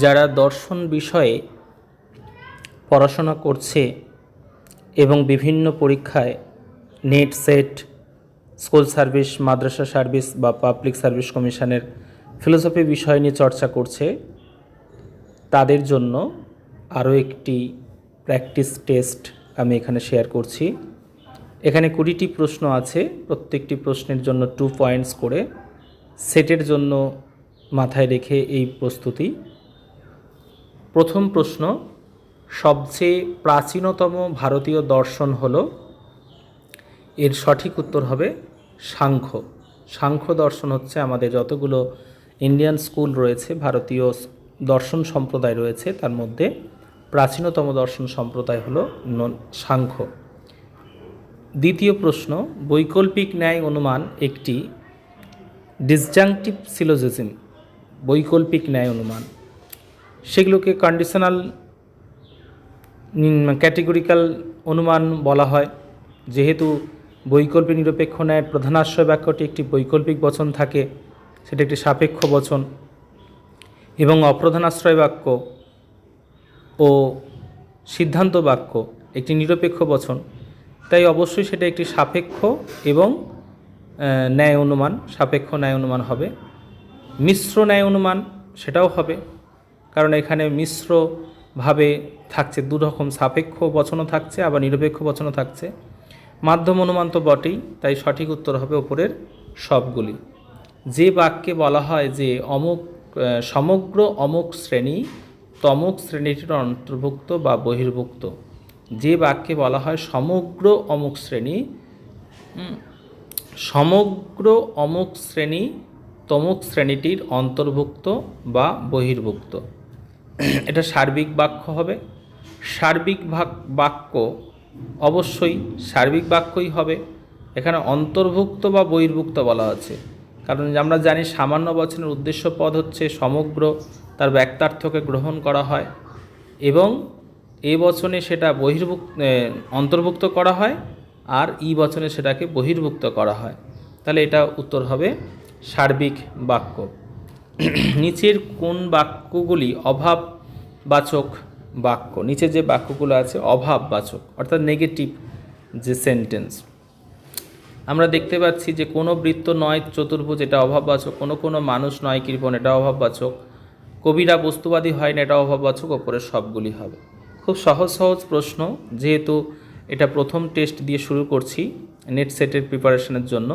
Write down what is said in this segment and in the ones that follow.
যারা দর্শন বিষয়ে পড়াশোনা করছে এবং বিভিন্ন পরীক্ষায় নেট সেট, স্কুল সার্ভিস, মাদ্রাসা সার্ভিস বা পাবলিক সার্ভিস কমিশনের ফিলোসফি বিষয় নিয়ে চর্চা করছে, তাদের জন্য আরও একটি প্র্যাকটিস টেস্ট আমি এখানে শেয়ার করছি। এখানে 20টি প্রশ্ন আছে, প্রত্যেকটি প্রশ্নের জন্য 2 পয়েন্টস করে। সেটের জন্য মাথায় রেখে এই প্রস্তুতি। প্রথম প্রশ্ন, সবচেয়ে প্রাচীনতম ভারতীয় দর্শন হলো? এর সঠিক উত্তর হবে সাংখ্য। সাংখ্য দর্শন হচ্ছে আমাদের যতগুলো ইন্ডিয়ান স্কুল রয়েছে, ভারতীয় দর্শন সম্প্রদায় রয়েছে, তার মধ্যে প্রাচীনতম দর্শন সম্প্রদায় হলো সাংখ্য। দ্বিতীয় প্রশ্ন, বৈকল্পিক ন্যায় অনুমান একটি ডিসজাংটিভ সিলোজিজম। বৈকল্পিক ন্যায় অনুমান, সেগুলোকে কন্ডিশনাল ক্যাটেগরিক্যাল অনুমান বলা হয়। যেহেতু বৈকল্পিক নিরপেক্ষ ন্যায়ের প্রধানাশ্রয় বাক্যটি একটি বৈকল্পিক বচন থাকে, সেটা একটি সাপেক্ষ বচন, এবং অপ্রধানাশ্রয় বাক্য ও সিদ্ধান্ত বাক্য একটি নিরপেক্ষ বচন, তাই অবশ্যই সেটা একটি সাপেক্ষ এবং ন্যায় অনুমান, সাপেক্ষ ন্যায় অনুমান হবে। মিশ্র ন্যায় অনুমান সেটাও হবে, কারণ এখানে মিশ্রভাবে থাকছে, দুরকম সাপেক্ষ বচনও থাকছে আবার নিরপেক্ষ বচনও থাকছে। মাধ্যম অনুমান তো বটেই, তাই সঠিক উত্তর হবে ওপরের সবগুলি। যে বাক্যে বলা হয় যে সমগ্র অমুক শ্রেণী তমুক শ্রেণীটির অন্তর্ভুক্ত বা বহির্ভুক্ত, যে বাক্যে বলা হয় সমগ্র অমুক শ্রেণী সমগ্র অমুক শ্রেণী তমুক শ্রেণীটির অন্তর্ভুক্ত বা বহির্ভুক্ত, এটা সার্বিক বাক্য হবে। সার্বিক বাক্য অবশ্যই সার্বিক বাক্যই হবে। এখানে অন্তর্ভুক্ত বা বহির্ভুক্ত বলা আছে, কারণ আমরা জানি সামান্য বচনের উদ্দেশ্য পদ হচ্ছে সমগ্র, তার ব্যক্তার্থকে গ্রহণ করা হয় এবং এ বচনে সেটা অন্তর্ভুক্ত করা হয়, আর ই বচনে সেটাকে বহির্ভুক্ত করা হয়। তাহলে এটা উত্তর হবে সার্বিক বাক্য। নিচের কোন বাক্যগুলি অভাববাচক বাক্য? নিচে যে বাক্যগুলো আছে অভাববাচক, অর্থাৎ নেগেটিভ যে সেন্টেন্স, আমরা দেখতে পাচ্ছি যে কোনো বৃত্ত নয় চতুর্ভুজ, এটা অভাববাচক। কোনো মানুষ নয় কৃপণ, এটা অভাববাচক। কবিরা বস্তুবাদী হয় না, এটা অভাববাচক। ওপরের সবগুলি হবে। খুব সহজ সহজ প্রশ্ন, যেহেতু এটা প্রথম টেস্ট দিয়ে শুরু করছি নেট সেটের প্রিপারেশনের জন্য,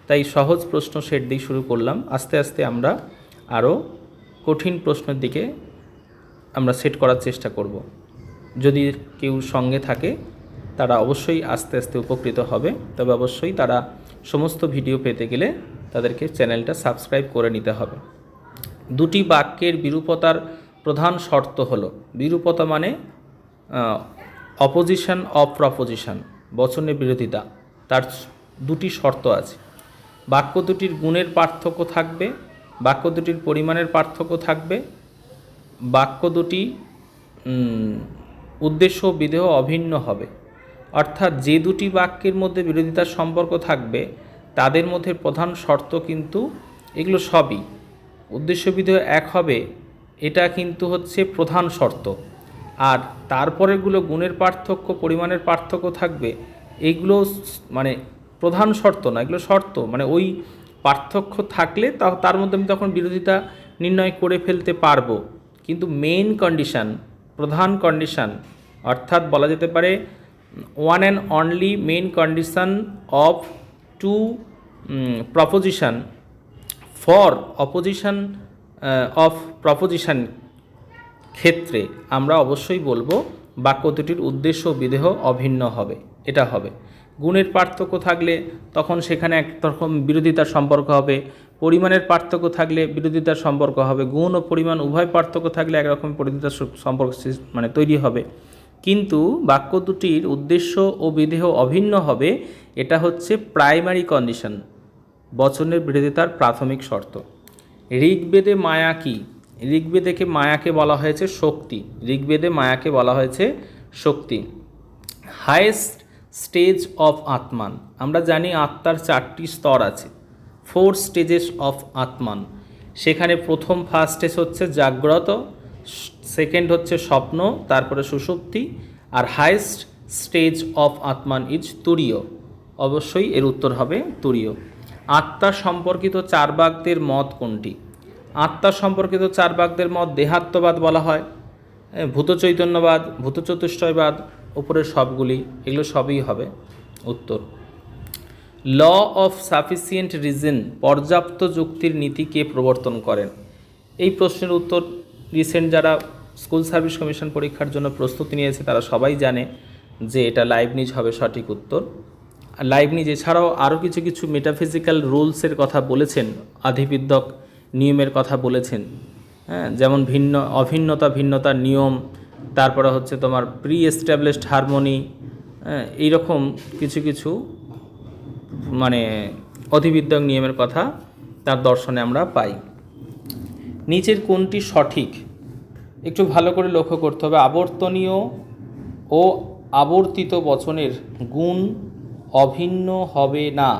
তাই সহজ প্রশ্ন সেট দিয়ে শুরু করলাম। আস্তে আস্তে আমরা আরও কঠিন প্রশ্নের দিকে আমরা সেট করার চেষ্টা করব। যদি কেউ সঙ্গে থাকে তারা অবশ্যই আস্তে আস্তে উপকৃত হবে, তবে অবশ্যই তারা সমস্ত ভিডিও পেতে গেলে তাদেরকে চ্যানেলটা সাবস্ক্রাইব করে নিতে হবে। দুটি বাক্যের বিরূপতার প্রধান শর্ত হলো, বিরূপতা মানে অপোজিশন অফ প্রপোজিশন, বচনের বিরোধিতা, তার দুটি শর্ত আছে। বাক্য দুটির গুণের পার্থক্য থাকবে, বাক্য দুটির পরিমাণের পার্থক্য থাকবে, বাক্য দুটি উদ্দেশ্য বিধেয় অভিন্ন হবে। অর্থাৎ যে দুটি বাক্যের মধ্যে বিরোধিতার সম্পর্ক থাকবে তাদের মধ্যে প্রধান শর্ত কিন্তু এগুলো সবই উদ্দেশ্য বিধেয় এক হবে, এটা কিন্তু হচ্ছে প্রধান শর্ত। আর তারপরেগুলো গুণের পার্থক্য, পরিমাণের পার্থক্য থাকবে, এগুলো মানে প্রধান শর্ত না, এগুলো শর্ত। মানে ওই পার্থক্য থাকলে তার মধ্যে আমি তখন বিরোধিতা নির্ণয় করে ফেলতে পারবো, কিন্তু মেইন কন্ডিশন, প্রধান কন্ডিশন, অর্থাৎ বলা যেতে পারে one and only main condition of two proposition for opposition of proposition ক্ষেত্রে আমরা অবশ্যই বলবো বাক্য দুটির উদ্দেশ্য বিধেয় অভিন্ন হবে, এটা হবে। গুণের পার্থক্য থাকলে তখন সেখানে একরকম বিরোধিতার সম্পর্ক হবে, পরিমাণের পার্থক্য থাকলে বিরোধিতার সম্পর্ক হবে, গুণ ও পরিমাণ উভয় পার্থক্য থাকলে একরকম বিরোধিতার সম্পর্ক তৈরি হবে। কিন্তু বাক্য দুটির উদ্দেশ্য ও বিধেয় অভিন্ন হবে, এটা হচ্ছে প্রাইমারি কন্ডিশন, বচনের বিরোধিতার প্রাথমিক শর্ত। ঋগ্বেদে মায়া কি? ঋগ্বেদেকে মায়াকে বলা হয়েছে শক্তি। ঋগ্বেদে মায়াকে বলা হয়েছে শক্তি। হায়েস্ট স্টেজ অফ আত্মান, আমরা জানি আত্মার 4টি স্তর আছে, 4 স্টেজেস অফ আত্মান। সেখানে ফার্স্ট স্টেজ হচ্ছে জাগ্রত, সেকেন্ড হচ্ছে স্বপ্ন, তারপরে সুষুপ্তি, আর হাইয়েস্ট স্টেজ অফ আত্মান ইজ তুরীয়। অবশ্যই এর উত্তর হবে তুরীয়। আত্মা সম্পর্কিত চার্বাকদের মত কোনটি? আত্মা সম্পর্কিত চার্বাকদের মত দেহাত্মবাদ বলা হয়, ভূত চৈতন্যবাদ, ভূত চতুষ্টয়বাদ, উপরের সবগুলি, এগুলো সবই হবে উত্তর। ল অফ সাফিসিয়েন্ট রিজন, পর্যাপ্ত যুক্তির নীতি কে প্রবর্তন করেন? এই প্রশ্নের উত্তর রিসেন্ট যারা স্কুল সার্ভিস কমিশন পরীক্ষার জন্য প্রস্তুতি নিয়েছে তারা সবাই জানে যে এটা লাইবনিজ হবে সঠিক উত্তর। লাইবনিজ এছাড়াও আরও কিছু কিছু মেটাফিজিক্যাল রুলসের কথা বলেছেন, আধিবিদ্যক নিয়মের কথা বলেছেন, হ্যাঁ, যেমন অভিন্নতা ভিন্নতার নিয়ম, তারপরে হচ্ছে তোমার প্রি এস্টাবলিশড হারমোনি, হ্যাঁ, এইরকম কিছু কিছু মানে অধিবিদ্যক নিয়মের কথা তার দর্শনে আমরা পাই। নিচের কোনটি সঠিক? একটু ভালো করে লক্ষ্য করতে হবে। আবর্তনীয় ও আবর্তিত বচনের গুণ অভিন্ন হবে না।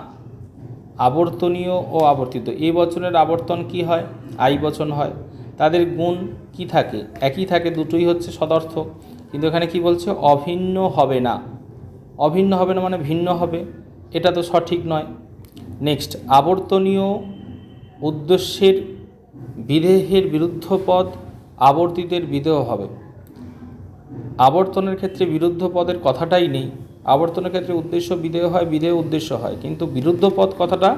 আবর্তনীয় ও আবর্তিত, এই বচনের আবর্তন কি হয়? আই বচন হয়। তাদের গুণ কি থাকে? একই থাকে, দুটোই হচ্ছে সদর্থক। কিন্তু এখানে কি বলছে? অভিন্ন হবে না। অভিন্ন হবে না মানে ভিন্ন হবে, এটা তো সঠিক নয়। নেক্সট, আবর্তনীয় উদ্দেশ্যের বিধেয়ের বিরুদ্ধ পদ আবর্তিতের বিধেয় হবে। আবর্তনের ক্ষেত্রে বিরুদ্ধ পদের কথাটাই নেই। আবর্তনের ক্ষেত্রে উদ্দেশ্য বিধেয় হয়, বিধেয় উদ্দেশ্য হয়, কিন্তু বিরুদ্ধ পদ কথাটা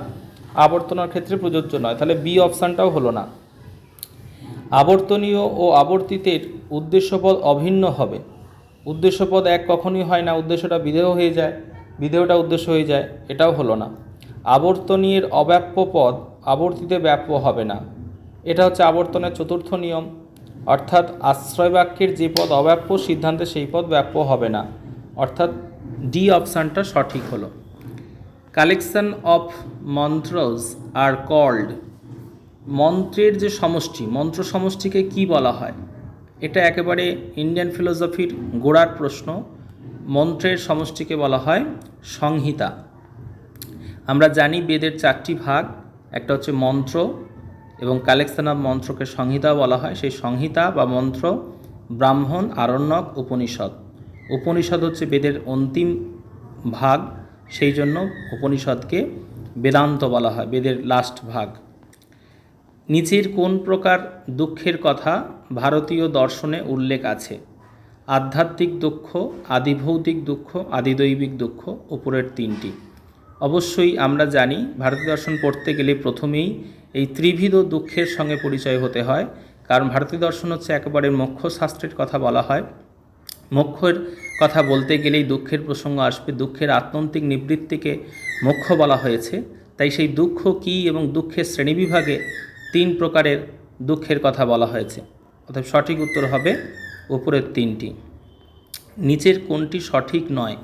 আবর্তনের ক্ষেত্রে প্রযোজ্য নয়। তাহলে বি অপশানটাও হলো না। আবর্তনীয় ও আবর্তিতের উদ্দেশ্যপদ অভিন্ন হবে। উদ্দেশ্যপদ এক কখনই হয় না, উদ্দেশ্যটা বিধেয় হয়ে যায়, বিধেয়টা উদ্দেশ্য হয়ে যায়, এটাও হলো না। আবর্তনীয়ের অব্যাপ্য পদ আবর্তিতে ব্যাপ্য হবে না, এটা হচ্ছে আবর্তনের চতুর্থ নিয়ম। অর্থাৎ আশ্রয় বাক্যের যে পদ অব্যাপ্য, সিদ্ধান্তে সেই পদ ব্যাপ্য হবে না। অর্থাৎ ডি অপশানটা সঠিক হলো। কালেকশন অফ মন্ত্রস আর কল্ড, মন্ত্রের যে সমষ্টি, মন্ত্র সমষ্টিকে কি বলা হয়? এটা একেবারে ইন্ডিয়ান ফিলোসফির গোড়ার প্রশ্ন। মন্ত্রের সমষ্টিকে বলা হয় সংহিতা। আমরা জানি বেদের চারটি ভাগ, একটা হচ্ছে মন্ত্র, এবং কালেকশন অফ মন্ত্রকে সংহিতা বলা হয়। সেই সংহিতা বা মন্ত্র ব্রাহ্মণ, আরণ্যক, উপনিষদ। উপনিষদ হচ্ছে বেদের অন্তিম ভাগ, সেই জন্য উপনিষদকে বেদান্ত বলা হয়, বেদের লাস্ট ভাগ। নিচের কোন প্রকার দুঃখের কথা ভারতীয় দর্শনে উল্লেখ আছে? আধ্যাত্মিক দুঃখ, আদিভৌতিক দুঃখ, আদিদৈবিক দুঃখ, উপরের তিনটি। অবশ্যই আমরা জানি ভারতীয় দর্শন পড়তে গেলে প্রথমেই এই ত্রিবিধ দুঃখের সঙ্গে পরিচয় হতে হয়, কারণ ভারতীয় দর্শন হচ্ছে একেবারে মোক্ষ শাস্ত্রের কথা বলা হয়। মোক্ষের কথা বলতে গেলেই দুঃখের প্রসঙ্গ আসবে। দুঃখের আত্যন্তিক নিবৃত্তিকে মোক্ষ বলা হয়েছে। তাই সেই দুঃখ কী এবং দুঃখের শ্রেণীবিভাগে তিন প্রকারের দুঃখের কথা বলা হয়েছে। অর্থাৎ সঠিক উত্তর হবে উপরের তিনটি। নিচের কোনটি সঠিক নয়?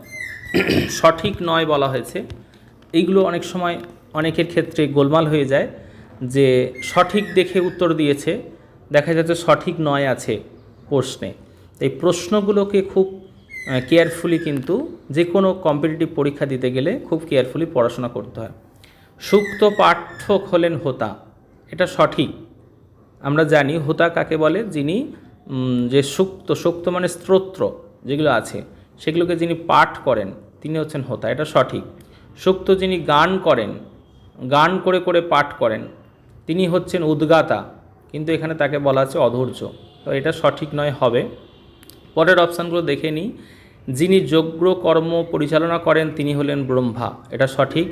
সঠিক নয় বলা হয়েছে, এইগুলো অনেক সময় অনেকের ক্ষেত্রে গোলমাল হয়ে যায়, যে সঠিক দেখে উত্তর দিয়েছে, দেখা যাচ্ছে সঠিক নয় আছে প্রশ্নে। এই প্রশ্নগুলোকে খুব কেয়ারফুলি, কিন্তু যে কোনো কম্পিটিটিভ পরীক্ষা দিতে গেলে খুব কেয়ারফুলি পড়াশোনা করতে হয়। সুক্ত পাঠক হলেন হোতা, এটা সঠিক। আমরা জানি হোতা কাকে বলে? যিনি যে সুক্ত মানে স্তোত্র যেগুলো আছে সেগুলোকে যিনি পাঠ করেন তিনি হচ্ছেন হোতা, এটা সঠিক। সুক্ত যিনি গান করেন, গান করে করে পাঠ করেন, তিনি হচ্ছেন উদ্গাতা, কিন্তু এখানে তাকে বলা আছে অধৈর্য, তো এটা সঠিক নয়, হবে। পরের অপশানগুলো দেখে নিই। যিনি যজ্ঞ কর্ম পরিচালনা করেন তিনি হলেন ব্রহ্মা, এটা সঠিক।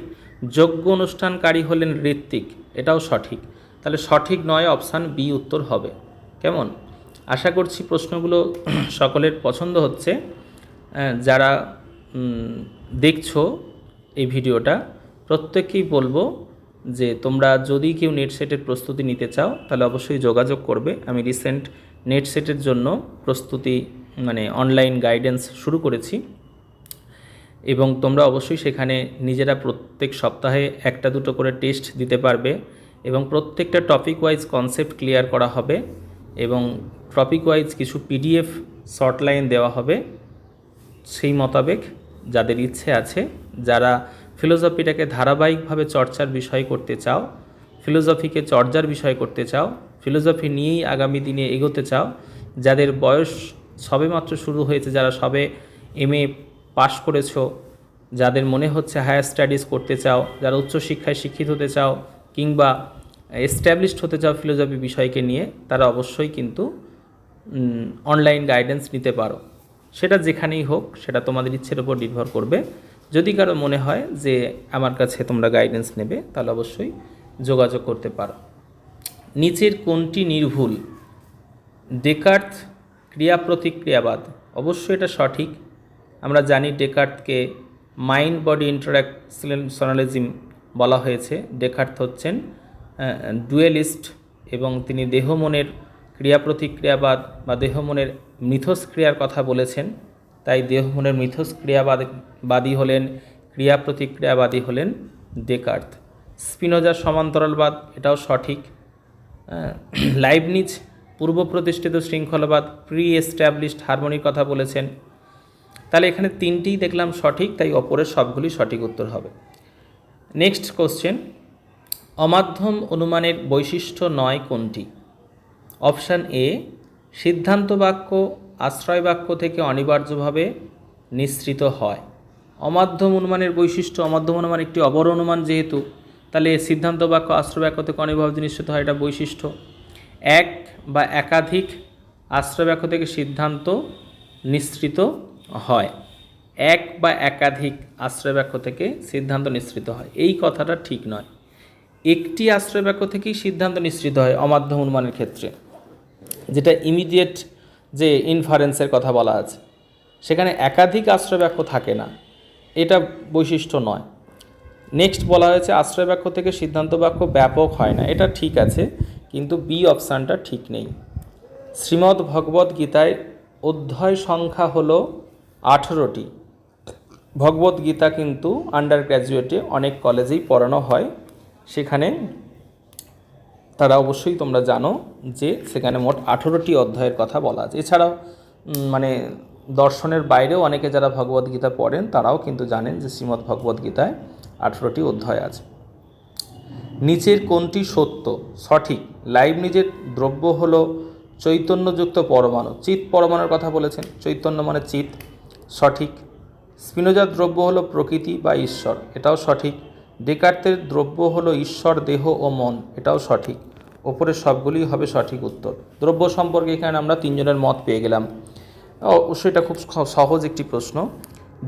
যজ্ঞ অনুষ্ঠানকারী হলেন ঋত্বিক, এটাও সঠিক। তাহলে সঠিক নয়, অপশান বি উত্তর হবে। কেমন? আশা করছি প্রশ্নগুলো সকলের পছন্দ হচ্ছে। যারা দেখছো এই ভিডিওটা, প্রত্যেককেই বলবো যে তোমরা যদি কেউ নেট সেটের প্রস্তুতি নিতে চাও তাহলে অবশ্যই যোগাযোগ করবে। আমি রিসেন্ট নেট সেটের জন্য প্রস্তুতি মানে অনলাইন গাইডেন্স শুরু করেছি, এবং তোমরা অবশ্যই সেখানে নিজেরা প্রত্যেক সপ্তাহে একটা দুটো করে টেস্ট দিতে পারবে, এবং প্রত্যেকটা টপিক ওয়াইজ কনসেপ্ট ক্লিয়ার করা হবে, এবং টপিক ওয়াইজ কিছু পিডিএফ শর্ট লাইন দেওয়া হবে। সেই মোতাবেক যাদের ইচ্ছে আছে, যারা ফিলোসফিটাকে ধারাবাহিকভাবে চর্চার বিষয় করতে চাও, ফিলোসফিকে চর্চার বিষয় করতে চাও, ফিলোসফি নিয়েই আগামী দিনে এগোতে চাও, যাদের বয়স সবেমাত্র শুরু হয়েছে, যারা সবে MA পাশ করেছো, যাদের মনে হচ্ছে হায়ার স্টাডিজ করতে চাও, যারা উচ্চশিক্ষায় শিক্ষিত হতে চাও কিংবা এস্টাবলিশড হতে চাও ফিলোসফি বিষয়কে নিয়ে, তারা অবশ্যই কিন্তু অনলাইন গাইডেন্স নিতে পারো। সেটা যেখানেই হোক, সেটা তোমাদের ইচ্ছের উপর নির্ভর করবে। যদি কারো মনে হয় যে আমার কাছে তোমরা গাইডেন্স নেবে, তাহলে অবশ্যই যোগাযোগ করতে পারো। নিচের কোনটি নির্ভুল? ডেকার্ত ক্রিয়া প্রতিক্রিয়াবাদ, অবশ্যই এটা সঠিক। আমরা জানি ডেকার্তকে মাইন্ড বডি ইন্টারঅ্যাকশনালিজম বলা হয়েছে। ডেকার্ত হচ্ছেন ডুয়েলিস্ট এবং তিনি দেহ মনের ক্রিয়া প্রতিক্রিয়াবাদ বা দেহ মনের মিথস্ক্রিয়ার কথা বলেছেন। তাই দেহ মনের মিথস্ক্রিয়াবাদী হলেন, ক্রিয়া প্রতিক্রিয়াবাদী হলেন ডেকার্ত। স্পিনোজার সমান্তরালবাদ, এটাও সঠিক। লাইবনিজ পূর্ব প্রতিষ্ঠিত শৃঙ্খলাবাদ, প্রি এস্টাবলিশড হারমোনির কথা বলেছেন। তাহলে এখানে তিনটিই দেখলাম সঠিক, তাই অপরের সবগুলি সঠিক উত্তর হবে। নেক্সট কোশ্চেন, অমাধ্যম অনুমানের বৈশিষ্ট্য নয় কোনটি? অপশান এ, সিদ্ধান্ত বাক্য আশ্রয় বাক্য থেকে অনিবার্যভাবে নিঃসৃত হয়। অমাধ্যম অনুমানের বৈশিষ্ট্য, অমাধ্যম অনুমান একটি অবর অনুমান যেহেতু, তাহলে সিদ্ধান্ত বাক্য আশ্রয় বাক্য থেকে অনিবার্যভাবে নিঃসৃত হয়, এটা বৈশিষ্ট্য। এক বা একাধিক আশ্রয় বাক্য থেকে সিদ্ধান্ত নিঃসৃত হয়। এক বা একাধিক আশ্রয় বাক্য থেকে সিদ্ধান্ত নিঃসৃত হয়, এই কথাটা ঠিক নয়। একটি আশ্রয় বাক্য থেকেই সিদ্ধান্ত নিঃসৃত হয় অমাধ্যম অনুমানের ক্ষেত্রে, যেটা ইমিডিয়েট যে ইনফারেন্সের কথা বলা আছে, সেখানে একাধিক আশ্রয় বাক্য থাকে না, এটা বৈশিষ্ট্য নয়। নেক্সট বলা হয়েছে আশ্রয় বাক্য থেকে সিদ্ধান্ত বাক্য ব্যাপক হয় না, এটা ঠিক আছে, কিন্তু বি অপশানটা ঠিক নেই। শ্রীমদ্ ভগবদ্ গীতায় অধ্যায় সংখ্যা হলো 18টি। ভগবদ্গীতা কিন্তু আন্ডার গ্র্যাজুয়েটে অনেক কলেজেই পড়ানো হয়, সেখানে তারা অবশ্যই তোমরা জানো যে সেখানে মোট 18টি অধ্যায়ের কথা বলা আছে। এছাড়াও মানে দর্শনের বাইরেও অনেকে যারা ভগবদ্গীতা পড়েন তারাও কিন্তু জানেন যে শ্রীমদ্ ভগবদ্গীতায় 18টি অধ্যায় আছে। নিচের কোনটি সত্য? সঠিক। লাইবনিজের দ্রব্য হলো চৈতন্যযুক্ত পরমাণু, চিৎ পরমাণুর কথা বলেছেন, চৈতন্য মানে চিৎ, সঠিক। স্পিনোজার দ্রব্য হলো প্রকৃতি বা ঈশ্বর, এটাও সঠিক। ডেকার্তের দ্রব্য হলো ঈশ্বর, দেহ ও মন, এটাও সঠিক। ওপরের সবগুলি হবে সঠিক উত্তর। দ্রব্য সম্পর্কে এখানে আমরা তিনজনের মত পেয়ে গেলাম। অবশ্যই এটা খুব সহজ একটি প্রশ্ন।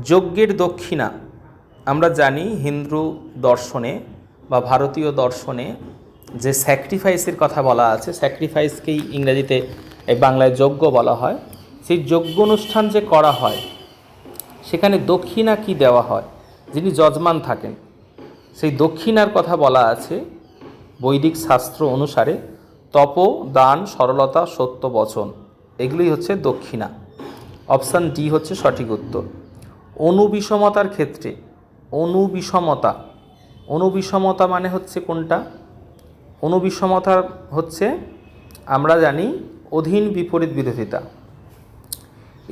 যজ্ঞের দক্ষিণা, আমরা জানি হিন্দু দর্শনে বা ভারতীয় দর্শনে যে স্যাক্রিফাইসের কথা বলা আছে, স্যাক্রিফাইসকেই ইংরেজিতে বাংলায় যজ্ঞ বলা হয়। সেই যজ্ঞ অনুষ্ঠান যে করা হয় সেখানে দক্ষিণা কি দেওয়া হয়? যিনি যজমান থাকেন সেই দক্ষিণার কথা বলা আছে বৈদিক শাস্ত্র অনুসারে তপ, দান, সরলতা, সত্য বচন, এগুলোই হচ্ছে দক্ষিণা। অপশান ডি হচ্ছে সঠিক উত্তর। অনুবিষমতার ক্ষেত্রে, অনুবিষমতা মানে হচ্ছে কোনটা? অনুবিষমতা হচ্ছে আমরা জানি অধীন বিপরীত বিরোধিতা।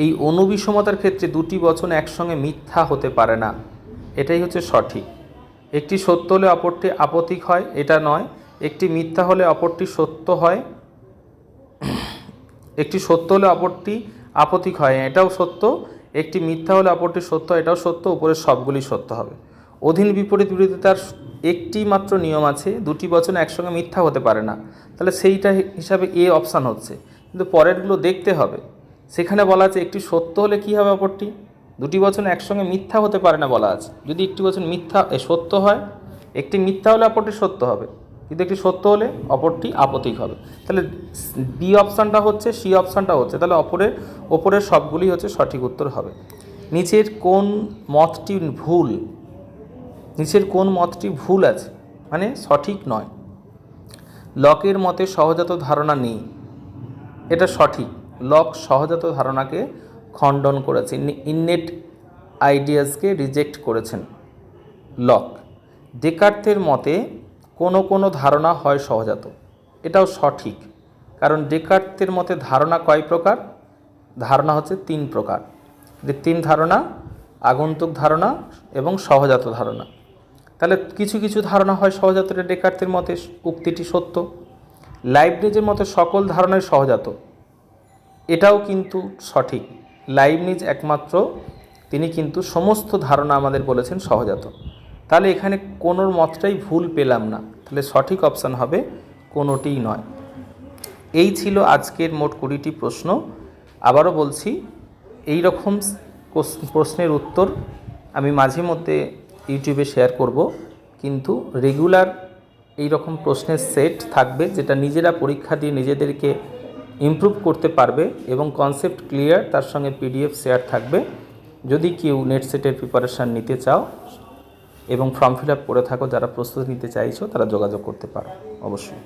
এই অনুবিষমতার ক্ষেত্রে দুটি বচন একসঙ্গে মিথ্যা হতে পারে না, এটাই হচ্ছে সঠিক। একটি সত্য হলে অপরটি আপত্তিক হয়, এটা নয়। একটি মিথ্যা হলে অপরটি সত্য হয়, একটি সত্য হলে অপরটি আপত্তিক হয়, এটাও সত্য। একটি মিথ্যা হলে অপরটি সত্য, এটাও সত্য। উপরের সবগুলি সত্য হবে। অধীন বিপরীত বিরোধিতার একটি মাত্র নিয়ম আছে, দুটি বচন একসঙ্গে মিথ্যা হতে পারে না, তাহলে সেইটা হিসাবে এ অপশান হচ্ছে। কিন্তু পরেরগুলো দেখতে হবে। সেখানে বলা আছে একটি সত্য হলে কী হবে, অপরটি দুটি বচন একসঙ্গে মিথ্যা হতে পারে না বলা আছে। যদি একটি বচন সত্য হয়, একটি মিথ্যা হলে অপরটি সত্য হবে, কিন্তু একটি সত্য হলে অপরটি আপত্তিক হবে। তাহলে বি অপশানটা হচ্ছে, সি অপশানটা হচ্ছে, তাহলে ওপরের সবগুলি হচ্ছে সঠিক উত্তর হবে। নিচের কোন মতটি ভুল? নিচের কোন মতটি ভুল আছে মানে সঠিক নয়? লকের মতে সহজাত ধারণা নেই, এটা সঠিক। লক সহজাত ধারণাকে খণ্ডন করেছেন, ইননেট আইডিয়াসকে রিজেক্ট করেছেন লক। ডেকার্তের মতে কোনো ধারণা হয় সহজাত, এটাও সঠিক। কারণ ডেকার্তের মতে ধারণা কয় প্রকার? ধারণা হচ্ছে 3 প্রকার। কৃত্রিম ধারণা, আগন্তুক ধারণা এবং সহজাত ধারণা। তাহলে কিছু কিছু ধারণা হয় সহজাত, ডেকার্তের মতে উক্তিটি সত্য। লাইবনিজের মতে সকল ধারণাই সহজাত, এটাও কিন্তু সঠিক। লাইবনিজ একমাত্র তিনি কিন্তু সমস্ত ধারণা আমাদের বলেছেন সহজাত। তাহলে এখানে কোনোর মতটাই ভুল পেলাম না, তাহলে সঠিক অপশান হবে কোনোটিই নয়। এই ছিল আজকের মোট 20টি প্রশ্ন। আবারও বলছি, এই রকম প্রশ্নের উত্তর আমি মাঝে মধ্যে ইউটিউবে শেয়ার করব, কিন্তু রেগুলার এই রকম প্রশ্নের সেট থাকবে যেটা নিজেরা পরীক্ষা দিয়ে নিজেদেরকে ইমপ্রুভ করতে পারবে এবং কনসেপ্ট ক্লিয়ার, তার সঙ্গে পিডিএফ শেয়ার থাকবে। যদি কেউ নেট সেটের প্রিপারেশান নিতে চাও এবং ফর্ম ফিল আপ করে থাকো, যারা প্রস্তুতি নিতে চাইছো, তারা যোগাযোগ করতে পারো অবশ্যই।